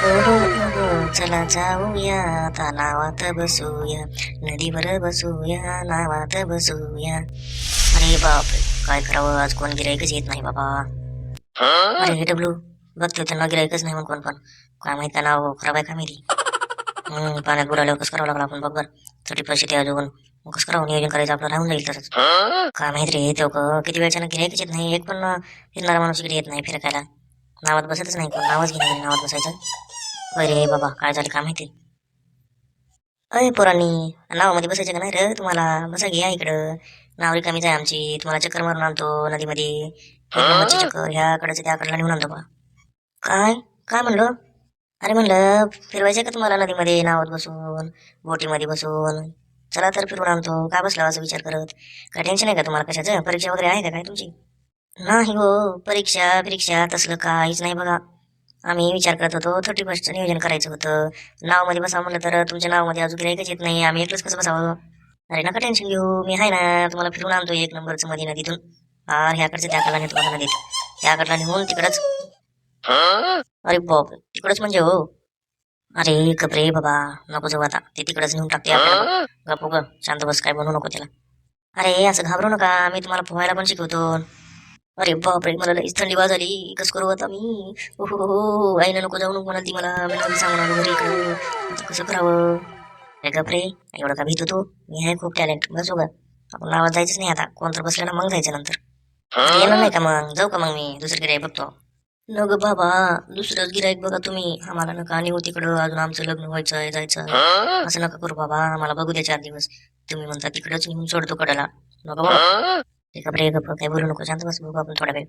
हो हो हो हो, चला जाऊया आता नावात बसूया, नदीवर बसूया नावात बसूया. अरे बापरे, काय करावं, आज कोण गिराईकच येत नाही बाबा. अरे हे डब्लू, बघतो त्यांना गिराईकच नाही, मग कोण पण काय माहित का, नाव खराब आहे का मेरी. पाण्यात बुडाल्यावर कसं करावं लागलं आपण, बघ बरं. 31 ते अजून मग कसं करावं, नियोजन करायचं आपलं राहून जाईल तसंच. काय माहित रे, तो किती वेळच्यानं गिराईकच येत नाही, एक पण फिरणारा माणूस इकडे येत नाही फिरायला. नावात बसतच नाही कोण, नावच घेणार नाही नावात बसायचं. अरे बाबा, काय झालं काय माहिती. अय पोरांनी, नावामध्ये बसायचं का नाही रे तुम्हाला, बसा घ्या इकडं. नाव रिकामीच आहे आमची, तुम्हाला चक्कर मारून आणतो नदीमध्ये, एक नंबरची चक्कर, ह्याकडचं त्याकडला नेऊन आणतो बा. काय काय म्हणलं. अरे म्हणलं, फिरवायचं का तुम्हाला नदीमध्ये नावात बसून, बोटीमध्ये बसून. चला तर फिरून आणतो, काय बसला असं विचार करत. काय टेन्शन आहे का तुम्हाला कशाचं, परीक्षा वगैरे आहे का काय तुमची. नाही हो, परीक्षा परीक्षा तसलं काहीच नाही बघा. आम्ही विचार करत होतो 31st नियोजन करायचं होतं. नाव मध्ये बसावं म्हणलं तर तुमच्या नावामध्ये अजून काही येत नाही, आम्ही एकलंच कसं बसावं. अरे नका टेन्शन घेऊ, मी आहे ना, तुम्हाला फिरून आणतो एक नंबरचं मध्ये नदीतून. ह्याकडचं त्याकडला नेतो बघा नदीत, त्याकडला नेऊन तिकडच. अरे बाप, तिकडच म्हणजे हो. अरे गप रे बाबा, नको जाऊ आता, ते तिकडच नेऊन टाकते आपल्याला. गप ग, शांत बस, काय बनवू नको त्याला. अरे असं घाबरू नका, मी तुम्हाला पोहायला पण शिकवतो. अरे बापरे, मला लईच थंडी वाजली, कसं करू आता मी. हो हो हो, आईला नको जाऊ नको म्हणाली मला, मी नदी सांगून आलो घरी इकडं, आता कसं करावं. अरे गपरे, एवढं का भीतो तू, मी आहे खूप टॅलेंट, बसू का. आपण नावात जायचंच नाही आता, कोणतं बसलं ना मग जायचं नंतर. अरे येणार नाही का मग, जाऊ का मग मी दुसरी गिराईक बघतो. न ग बाबा, दुसरंच गिराईक बघा तुम्ही, आम्हाला नका नेऊ तिकडं, अजून आमचं लग्न व्हायचंय जायचं. असं नका करू बाबा, आम्हाला बघू द्या 4 दिवस. तुम्ही म्हणता तिकडच नेऊन सोडतो कडाला. नका बाबा. ते गपरे गप, काय बोलू नको, शांत बस, बघू आपण थोडा वेळ.